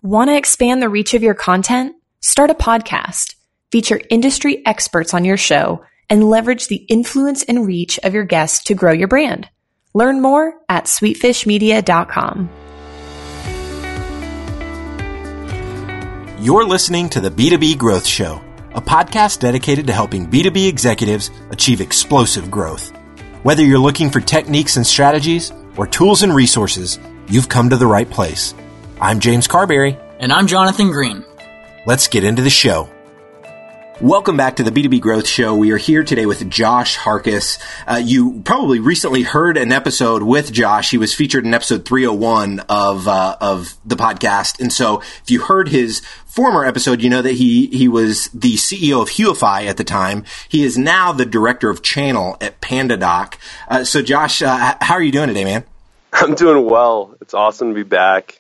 Want to expand the reach of your content? Start a podcast. Feature industry experts on your show and leverage the influence and reach of your guests to grow your brand. Learn more at sweetfishmedia.com. You're listening to the B2B Growth Show, a podcast dedicated to helping B2B executives achieve explosive growth. Whether you're looking for techniques and strategies or tools and resources, you've come to the right place. I'm James Carberry. And I'm Jonathan Green. Let's get into the show. Welcome back to the B2B Growth Show. We are here today with Josh Harcus. You probably recently heard an episode with Josh. He was featured in episode 301 of the podcast. And so if you heard his former episode, you know that he was the CEO of Huify at the time. He is now the director of channel at PandaDoc. So Josh, how are you doing today, man? I'm doing well. It's awesome to be back.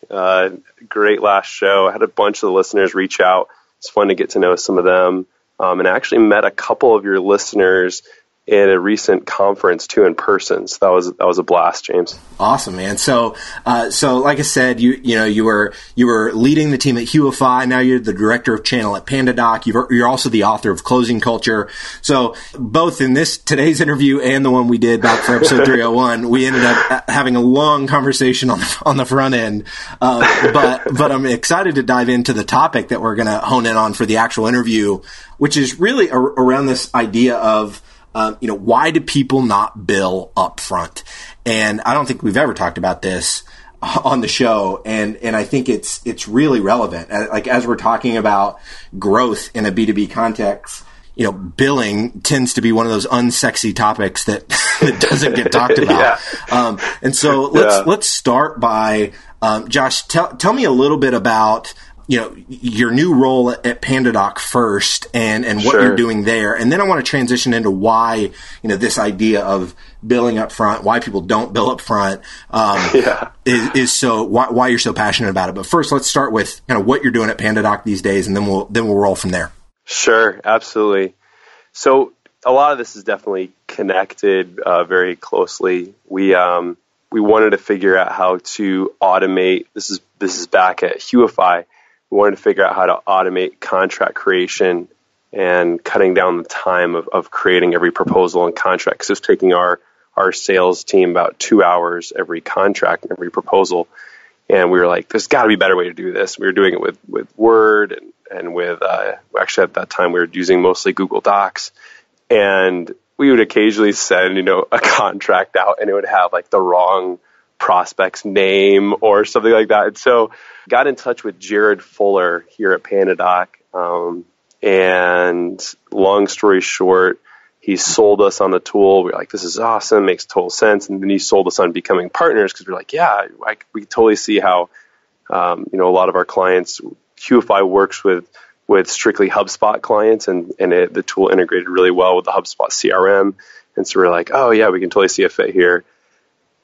Great last show. I had a bunch of the listeners reach out. It's fun to get to know some of them. And I actually met a couple of your listeners in a recent conference too in person. So that was a blast, James. Awesome, man. So like I said, you were leading the team at Huify. Now you're the director of channel at PandaDoc. You're also the author of Closing Culture. So both in today's interview and the one we did back for episode 301, we ended up having a long conversation on the front end. But I'm excited to dive into the topic that we're going to hone in on for the actual interview, which is really around this idea of why do people not bill upfront? And I don't think we've ever talked about this on the show. And I think it's really relevant. Like, as we're talking about growth in a B2B context, billing tends to be one of those unsexy topics that doesn't get talked about. Yeah. And so let's start by, Josh, tell me a little bit about your new role at PandaDoc first and what Sure. you're doing there. And then I want to transition into why, this idea of billing up front, why people don't bill up front, is so why you're so passionate about it. But first, let's start with kind of what you're doing at PandaDoc these days, and then we'll roll from there. Sure. Absolutely. So a lot of this is definitely connected very closely. We wanted to figure out how to automate. This is back at Huify. We wanted to figure out how to automate contract creation and cutting down the time of creating every proposal and contract. Because it was taking our sales team about 2 hours every contract and every proposal. And we were like, there's got to be a better way to do this. We were doing it with Word and with, actually at that time we were using mostly Google Docs. And we would occasionally send, a contract out and it would have like the wrong prospect's name or something like that. And so got in touch with Jared Fuller here at PandaDoc. And long story short, he sold us on the tool. We were like, this is awesome, makes total sense. And then he sold us on becoming partners because we were like, yeah, we totally see how, a lot of our clients, Huify works with strictly HubSpot clients and the tool integrated really well with the HubSpot CRM. And so we're like, oh yeah, we can totally see a fit here.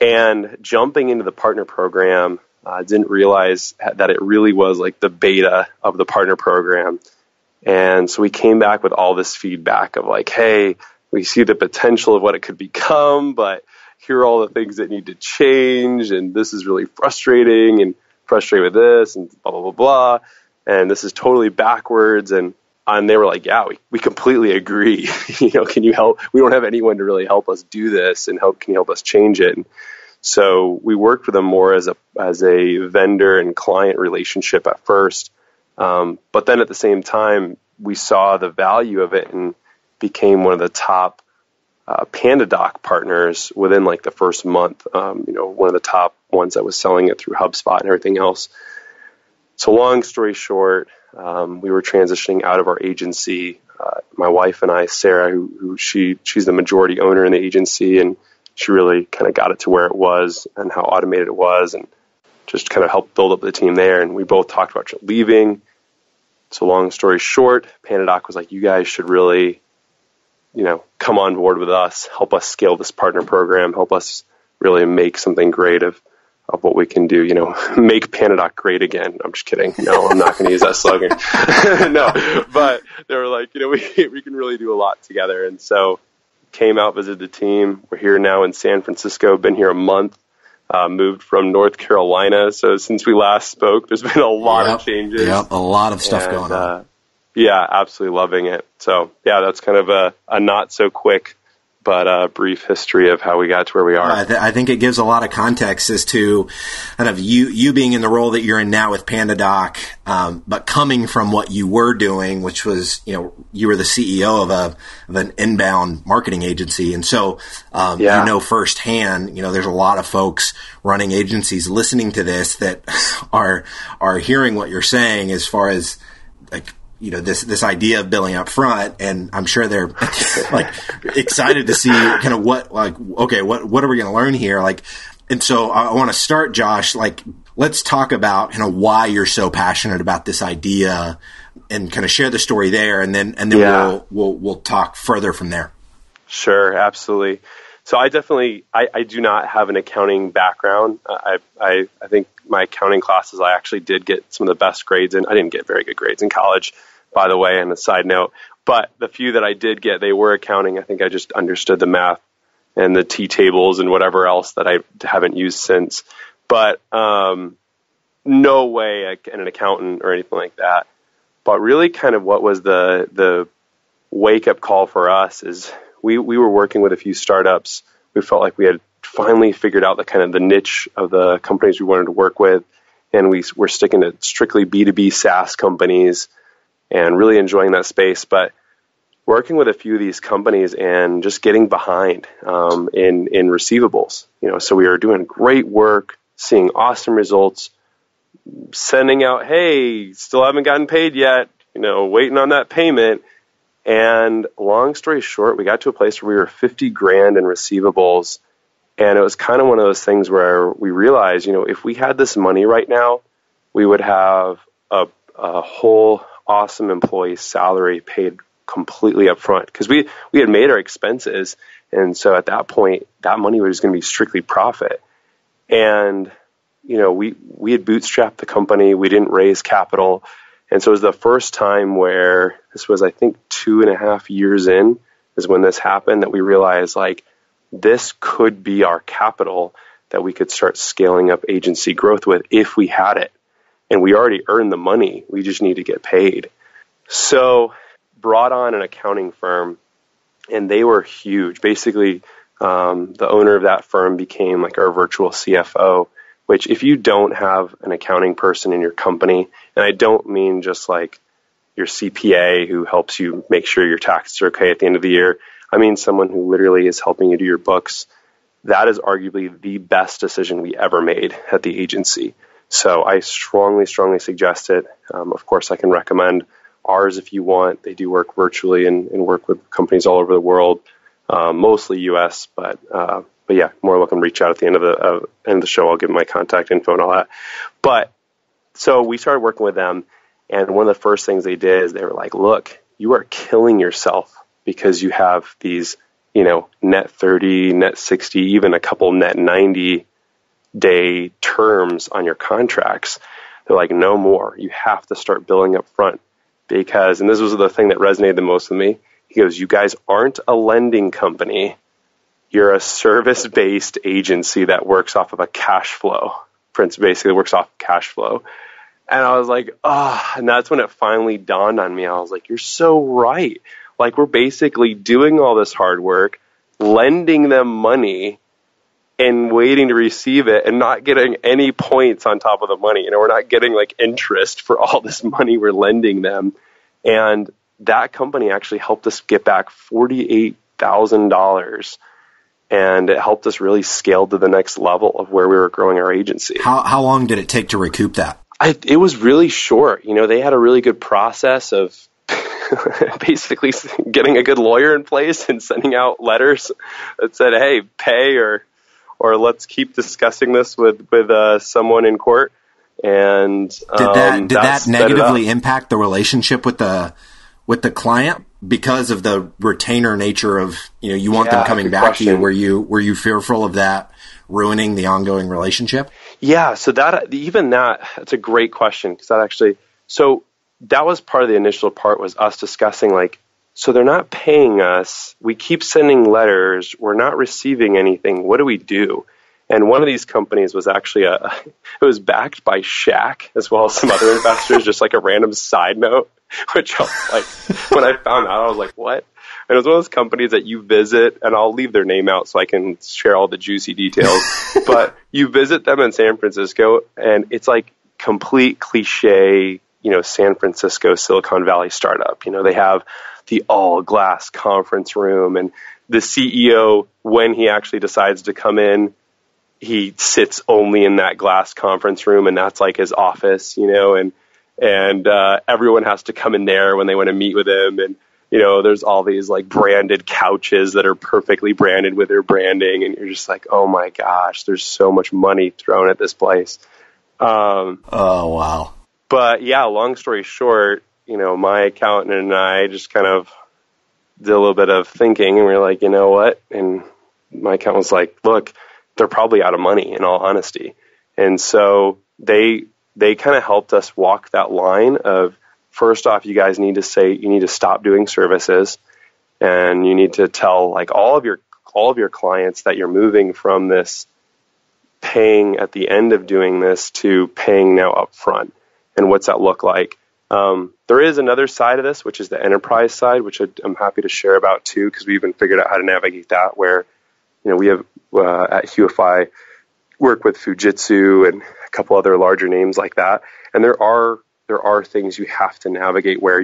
And jumping into the partner program, I didn't realize that it really was like the beta of the partner program. And so we came back with all this feedback of like, hey, we see the potential of what it could become, but here are all the things that need to change. And this is really frustrating and frustrated with this and blah, blah, blah, blah. And this is totally backwards. And they were like, yeah, we completely agree. Can you help? We don't have anyone to really help us do this and can you help us change it? And so we worked with them more as a vendor and client relationship at first. But then at the same time, we saw the value of it and became one of the top PandaDoc partners within like the first month. One of the top ones that was selling it through HubSpot and everything else. So long story short, we were transitioning out of our agency. My wife and I, Sarah, she's the majority owner in the agency, and she really kind of got it to where it was and how automated it was, and just kind of helped build up the team there. And we both talked about leaving. So long story short, PandaDoc was like, you guys should really, come on board with us, help us scale this partner program, help us really make something great of what we can do, make PandaDoc great again. I'm just kidding. No, I'm not going to use that slogan. No, but they were like, we can really do a lot together. And so came out, visited the team. We're here now in San Francisco, been here a month. moved from North Carolina. So since we last spoke, there's been a lot of changes. Yep, a lot of stuff going on. Yeah, absolutely loving it. So yeah, that's kind of a not so quick but brief history of how we got to where we are. I think it gives a lot of context as to kind of you being in the role that you're in now with PandaDoc, but coming from what you were doing, which was, you were the CEO of an inbound marketing agency. And so, firsthand, there's a lot of folks running agencies listening to this that are hearing what you're saying as far as like, this idea of billing up front, and I'm sure they're like excited to see kind of what are we going to learn here? Like, and so I want to start, Josh, like, let's talk about kind of why you're so passionate about this idea and kind of share the story there. And then we'll talk further from there. Sure. Absolutely. So I do not have an accounting background. I think my accounting classes, I actually did get some of the best grades in. I didn't get very good grades in college, by the way, and a side note, but the few that I did get, they were accounting. I think I just understood the math and the T tables and whatever else that I haven't used since, but no way an accountant or anything like that. But really kind of what was the wake up call for us is we were working with a few startups. We felt like we had finally figured out the kind of the niche of the companies we wanted to work with. And we were sticking to strictly B2B SaaS companies and really enjoying that space. But working with a few of these companies and just getting behind in receivables. So we were doing great work, seeing awesome results, sending out, hey, still haven't gotten paid yet, waiting on that payment. And long story short, we got to a place where we were $50,000 in receivables. And it was kind of one of those things where we realized, if we had this money right now, we would have a whole awesome employee salary paid completely up front, because we had made our expenses. And so at that point, that money was going to be strictly profit. And, we had bootstrapped the company. We didn't raise capital. And so it was the first time where this was, I think, 2.5 years in is when this happened, that we realized like this could be our capital that we could start scaling up agency growth with if we had it. And we already earned the money. We just need to get paid. So brought on an accounting firm, and they were huge. Basically, the owner of that firm became like our virtual CFO, which if you don't have an accounting person in your company, and I don't mean just like your CPA who helps you make sure your taxes are okay at the end of the year. I mean someone who literally is helping you do your books. That is arguably the best decision we ever made at the agency. So I strongly suggest it. Of course, I can recommend ours if you want. They do work virtually and work with companies all over the world, mostly U.S., but yeah, more welcome to reach out at the end of the show. I'll give my contact info and all that. But so we started working with them, and one of the first things they did is they were like, look, you are killing yourself because you have these, net 30, net 60, even a couple net 90 day terms on your contracts. They're like, no more. You have to start billing up front because, and this was the thing that resonated the most with me. He goes, you guys aren't a lending company. You're a service-based agency that works off of a cash flow. Prince basically works off cash flow. And I was like, and that's when it finally dawned on me. I was like, you're so right. Like, we're basically doing all this hard work, lending them money and waiting to receive it and not getting any points on top of the money. We're not getting like interest for all this money we're lending them. And that company actually helped us get back $48,000. And it helped us really scale to the next level of where we were growing our agency. How long did it take to recoup that? It was really short. They had a really good process of basically getting a good lawyer in place and sending out letters that said, hey, pay or let's keep discussing this with someone in court. And did that negatively impact the relationship with the client because of the retainer nature of you want them coming back to you? Were you fearful of that ruining the ongoing relationship? Yeah, so that's a great question, because that was part of the initial part, was us discussing like, so they're not paying us. We keep sending letters. We're not receiving anything. What do we do? And one of these companies was actually it was backed by Shaq as well as some other investors, just like a random side note, which I was like, when I found out, I was like, what? And it was one of those companies that you visit, and I'll leave their name out so I can share all the juicy details, but you visit them in San Francisco, and it's like complete cliche, San Francisco, Silicon Valley startup. They have the all glass conference room, and the CEO, when he actually decides to come in, he sits only in that glass conference room, and that's like his office, and everyone has to come in there when they want to meet with him. And, there's all these like branded couches that are perfectly branded with their branding. And you're just like, oh my gosh, there's so much money thrown at this place. Oh, wow. But yeah, long story short, my accountant and I just kind of did a little bit of thinking, and we were like, you know what? And my accountant was like, look, they're probably out of money, in all honesty. And so they kind of helped us walk that line of, first off, you guys need to stop doing services, and you need to tell like all of your clients that you're moving from this paying at the end of doing this to paying now up front. And what's that look like? There is another side of this, which is the enterprise side, which I'm happy to share about too, because we even figured out how to navigate that, where, we have at Huify work with Fujitsu and a couple other larger names like that. And there are things you have to navigate where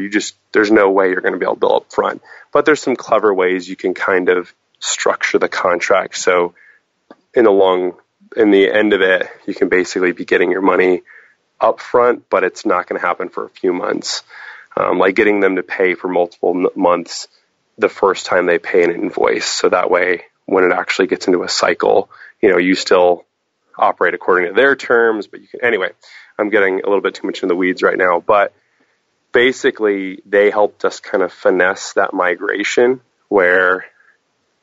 there's no way you're going to be able to bill up front. But there's some clever ways you can kind of structure the contract. So in the end of it, you can basically be getting your money up front, but it's not going to happen for a few months. Like getting them to pay for multiple months the first time they pay an invoice. So that way, when it actually gets into a cycle, you still operate according to their terms, but anyway, I'm getting a little bit too much in the weeds right now, but basically they helped us kind of finesse that migration where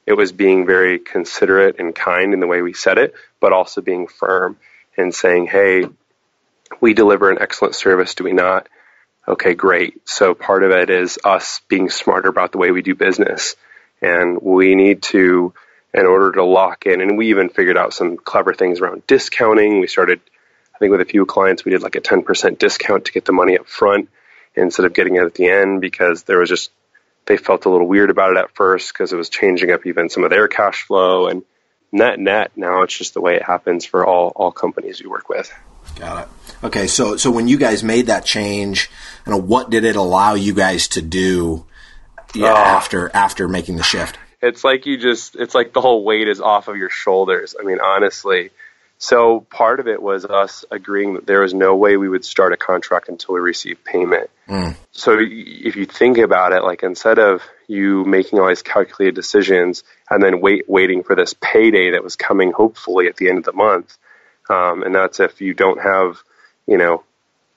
it was being very considerate and kind in the way we said it, but also being firm and saying, hey, we deliver an excellent service, do we not? Okay, great. So part of it is us being smarter about the way we do business. And we need to, in order to lock in, and we even figured out some clever things around discounting. We started, I think with a few clients, we did like a 10% discount to get the money up front instead of getting it at the end, because they felt a little weird about it at first because it was changing up even some of their cash flow. And net, now it's just the way it happens for all companies we work with. Got it. Okay, so when you guys made that change, what did it allow you guys to do after making the shift? It's like it's like the whole weight is off of your shoulders. I mean, honestly. So part of it was us agreeing that there was no way we would start a contract until we received payment. So if you think about it, like instead of you making all these calculated decisions and then waiting for this payday that was coming hopefully at the end of the month, and that's if you don't have,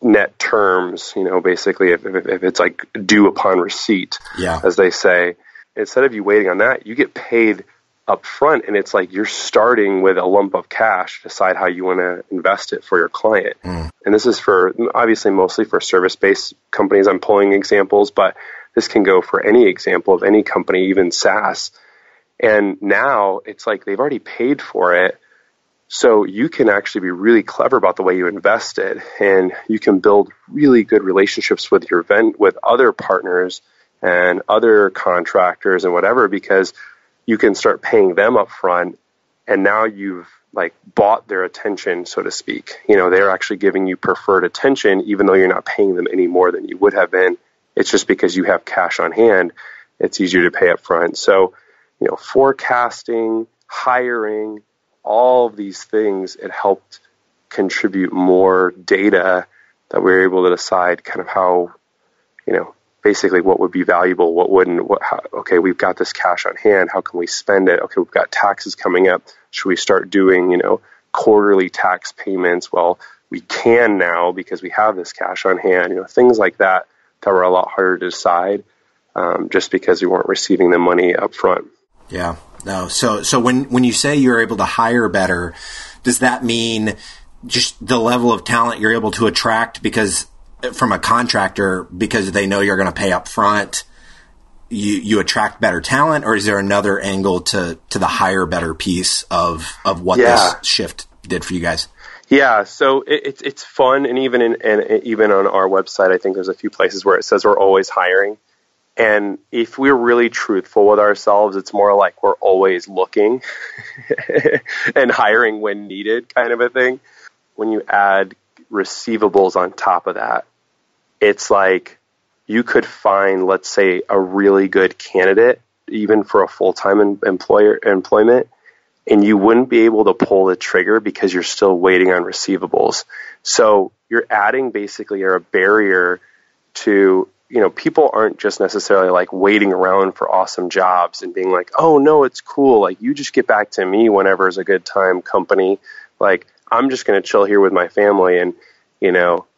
net terms, basically if it's like due upon receipt, as they say, instead of you waiting on that, you get paid up front, and it's like you're starting with a lump of cash to decide how you want to invest it for your client. And this is for, obviously, mostly for service-based companies. I'm pulling examples, but this can go for any example of any company, even SaaS. And now it's like they've already paid for it, so you can actually be really clever about the way you invest it, and you can build really good relationships with with other partners and other contractors and whatever, because you can start paying them up front, and now you've like bought their attention, so to speak. They're actually giving you preferred attention, even though you're not paying them any more than you would have been. It's just because you have cash on hand, it's easier to pay up front. So, forecasting, hiring, all of these things, it helped contribute more data that we were able to decide kind of how, basically what would be valuable, what wouldn't. Okay, we've got this cash on hand. How can we spend it? Okay, we've got taxes coming up. Should we start doing, quarterly tax payments? Well, we can now because we have this cash on hand. Things like that were a lot harder to decide just because we weren't receiving the money up front. Yeah. No. So when you say you're able to hire better, does that mean just the level of talent you're able to attract from a contractor because they know you're going to pay up front you attract better talent, or is there another angle to the hire better piece of what this shift did for you guys? Yeah, so it's fun, and even on our website, I think there's a few places where it says we're always hiring. And if we're really truthful with ourselves, it's more like we're always looking and hiring when needed, kind of a thing. When you add receivables on top of that, it's like you could find, let's say, a really good candidate, even for a full-time employment, and you wouldn't be able to pull the trigger because you're still waiting on receivables. So you're adding basically a barrier to, people aren't just necessarily like waiting around for awesome jobs and being like, oh no, it's cool. Like, you just get back to me whenever is a good time, company. Like, I'm just going to chill here with my family, and,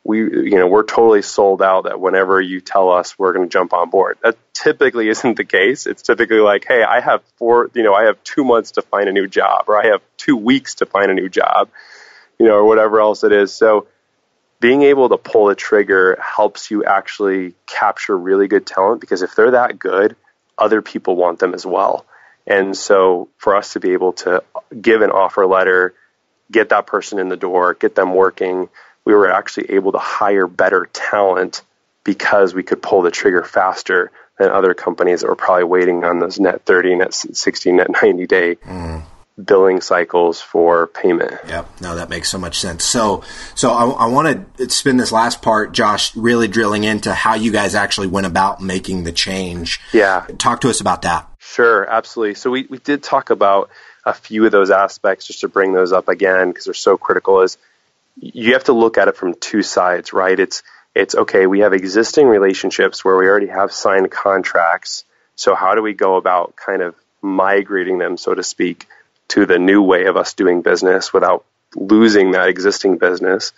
we're totally sold out that whenever you tell us, we're going to jump on board. That typically isn't the case. It's typically like, hey, I have 2 months to find a new job, or I have 2 weeks to find a new job, or whatever else it is. So being able to pull the trigger helps you actually capture really good talent, because if they're that good, other people want them as well. And so for us to be able to give an offer letter, get that person in the door, get them working, we were actually able to hire better talent because we could pull the trigger faster than other companies that were probably waiting on those net 30, net 60, net 90 day billing cycles for payment. Yep. No, that makes so much sense. So I want to spend this last part, Josh, really drilling into how you guys actually went about making the change. Yeah. Talk to us about that. Sure. Absolutely. So we did talk about a few of those aspects, just to bring those up again, because they're so critical. Is you have to look at it from two sides, right? It's okay, we have existing relationships where we already have signed contracts. So how do we go about kind of migrating them, so to speak, to the new way of us doing business without losing that existing business?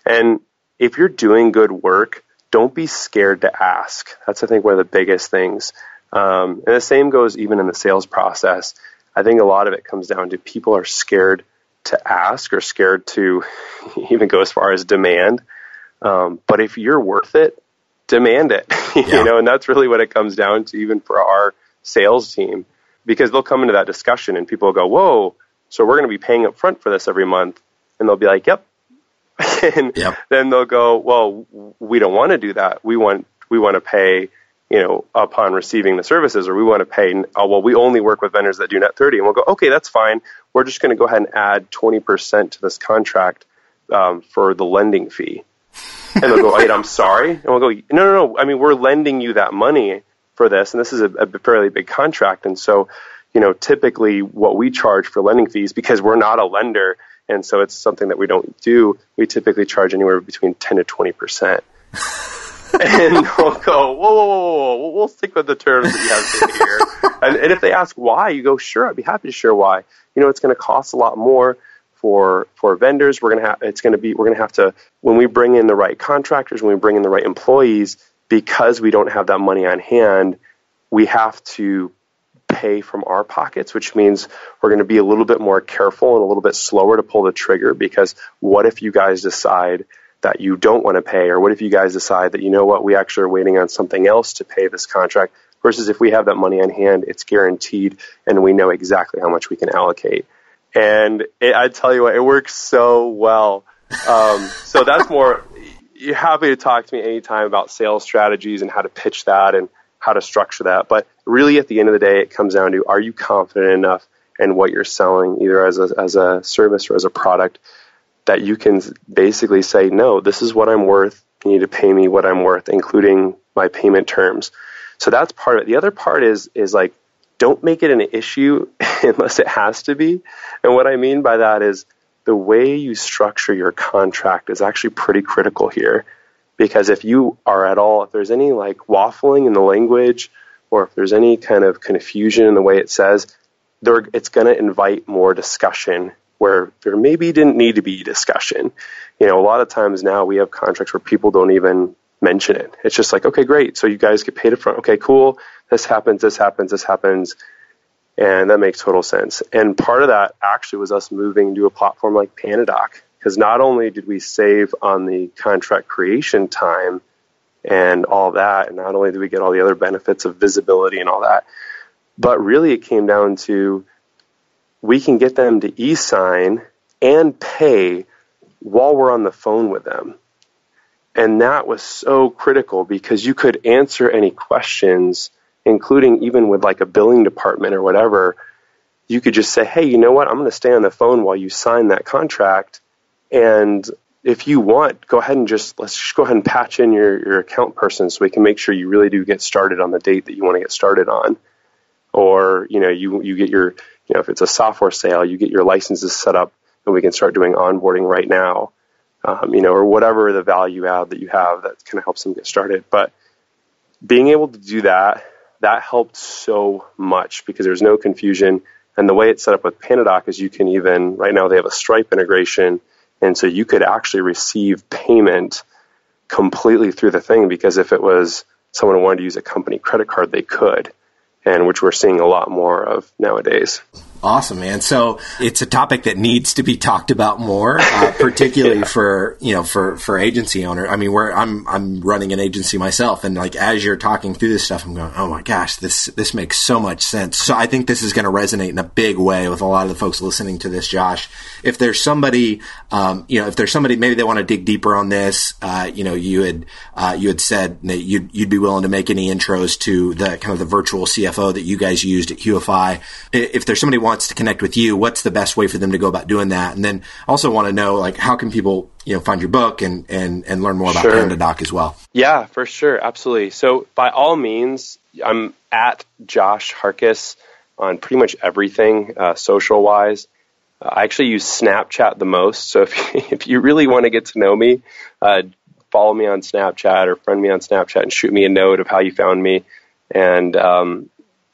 And if you're doing good work, don't be scared to ask. That's, I think, one of the biggest things. And the same goes even in the sales process. I think a lot of it comes down to people are scared to ask, or scared to even go as far as demand. But if you're worth it, demand it, and that's really what it comes down to, even for our sales team, because they'll come into that discussion and people will go, whoa, so we're going to be paying up front for this every month. And they'll be like, yep. And then they'll go, well, we don't want to do that. We want to pay, upon receiving the services, or we want to pay, well, we only work with vendors that do net 30. And we'll go, okay, that's fine. We're just going to go ahead and add 20% to this contract for the lending fee. And they'll go, wait, I'm sorry. And we'll go, no. I mean, we're lending you that money for this, and this is a fairly big contract. And so, typically what we charge for lending fees, because we're not a lender, and so it's something that we don't do, we typically charge anywhere between 10 to 20%. And they'll go, whoa, we'll stick with the terms that you have here. And if they ask why, you go, sure, I'd be happy to share why. It's going to cost a lot more for vendors. We're going to have to, when we bring in the right contractors, when we bring in the right employees, because we don't have that money on hand, we have to pay from our pockets, which means we're going to be a little bit more careful and a little bit slower to pull the trigger, because what if you guys decide that you don't want to pay, or what if you guys decide that, we actually are waiting on something else to pay this contract, versus if we have that money on hand, it's guaranteed and we know exactly how much we can allocate. And I tell you what, it works so well. So that's more, you're happy to talk to me anytime about sales strategies and how to pitch that and how to structure that. But really, at the end of the day, it comes down to, are you confident enough in what you're selling, either as a service or as a product, that you can basically say, no, this is what I'm worth. You need to pay me what I'm worth, including my payment terms. So that's part of it. The other part is like, don't make it an issue unless it has to be. And what I mean by that is the way you structure your contract is actually pretty critical here. Because if there's any like waffling in the language, or if there's any kind of confusion in the way it says, it's going to invite more discussion where there maybe didn't need to be discussion. A lot of times now we have contracts where people don't even mention it. It's just like, okay, great. So you guys get paid up front. Okay, cool. This happens. And that makes total sense. And part of that actually was us moving to a platform like PandaDoc, because not only did we save on the contract creation time and all that. And not only do we get all the other benefits of visibility and all that, but really it came down to we can get them to e-sign and pay while we're on the phone with them. And that was so critical because you could answer any questions, including even with like a billing department or whatever. You could just say, hey, you know what? I'm going to stay on the phone while you sign that contract. And if you want, let's just go ahead and patch in your account person so we can make sure you really do get started on the date that you want to get started on. Or, you get your, if it's a software sale, you get your licenses set up and we can start doing onboarding right now. Or whatever the value add that you have that kind of helps them get started. But being able to do that helped so much because there's no confusion. And the way it's set up with PandaDoc is you can even, right now they have a Stripe integration, and so you could actually receive payment completely through the thing, because if it was someone who wanted to use a company credit card, they could, and which we're seeing a lot more of nowadays. Awesome, man. So it's a topic that needs to be talked about more, particularly for agency owner. I mean, I'm running an agency myself, and like as you're talking through this stuff, I'm going, oh my gosh, this makes so much sense. So I think this is going to resonate in a big way with a lot of the folks listening to this, Josh. If there's somebody, maybe they want to dig deeper on this, you had said that you'd be willing to make any intros to the kind of the virtual CFO that you guys used at Huify. If there's somebody wants to connect with you, what's the best way for them to go about doing that? And then also want to know, like, how can people, find your book and learn more about PandaDoc as well? Yeah, for sure. Absolutely. So by all means, I'm at Josh Harcus on pretty much everything, social wise. I actually use Snapchat the most. So if you really want to get to know me, follow me on Snapchat or friend me on Snapchat and shoot me a note of how you found me. And,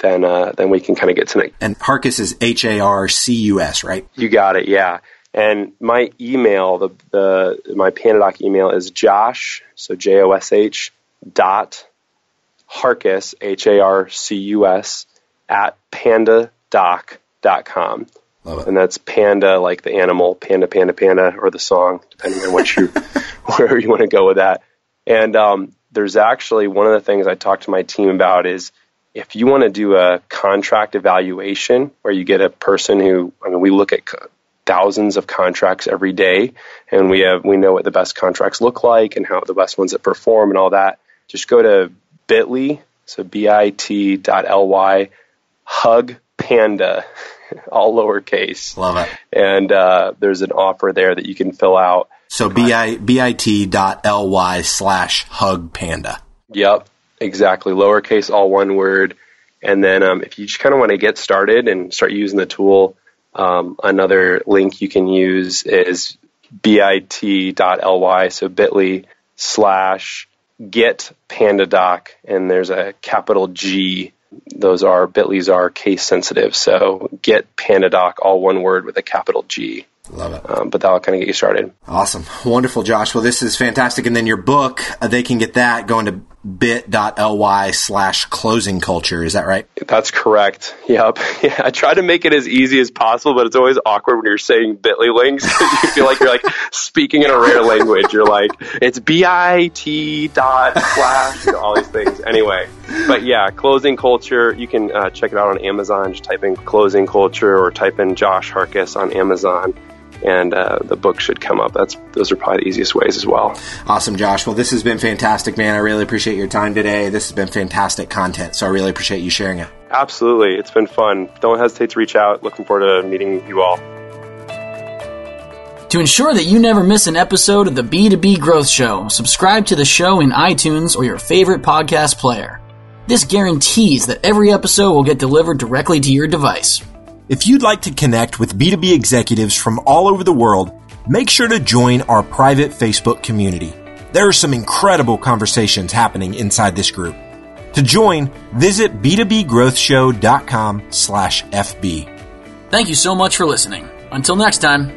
then we can kind of get to know. And Harcus is Harcus, right? You got it, yeah. And my email, my PandaDoc email is Josh, so Josh, Harcus, Harcus, at pandadoc.com. Love it. And that's panda like the animal, panda, panda, panda, or the song, depending on wherever you want to go with that. And there's actually one of the things I talked to my team about is, if you want to do a contract evaluation where you get a person we look at thousands of contracts every day, and we know what the best contracts look like and how the best ones that perform and all that. Just go to bit.ly, so bit.ly, hug panda, all lowercase. Love it. And there's an offer there that you can fill out. So bit.ly/hug panda. Yep. Exactly. Lowercase, all one word. And then if you just kind of want to get started and start using the tool, another link you can use is bit.ly, so bit.ly/get PandaDoc, and there's a capital G. Those are, bit.ly's are case sensitive. So get PandaDoc, all one word with a capital G. Love it. But that'll kind of get you started. Awesome. Wonderful, Josh. Well, this is fantastic. And then your book, they can get that going to bit.ly/closing culture. Is that right? That's correct. Yep. Yeah, I try to make it as easy as possible, but it's always awkward when you're saying bit.ly links. You feel like you're like speaking in a rare language. You're like, it's bit./ all these things. Anyway, but yeah, closing culture. You can check it out on Amazon. Just type in closing culture or type in Josh Harcus on Amazon. And the book should come up. Those are probably the easiest ways as well. Awesome, Josh. Well, this has been fantastic, man. I really appreciate your time today. This has been fantastic content, so I really appreciate you sharing it. Absolutely. It's been fun. Don't hesitate to reach out. Looking forward to meeting you all. To ensure that you never miss an episode of the B2B Growth Show, subscribe to the show in iTunes or your favorite podcast player. This guarantees that every episode will get delivered directly to your device. If you'd like to connect with B2B executives from all over the world, make sure to join our private Facebook community. There are some incredible conversations happening inside this group. To join, visit b2bgrowthshow.com/FB. Thank you so much for listening. Until next time.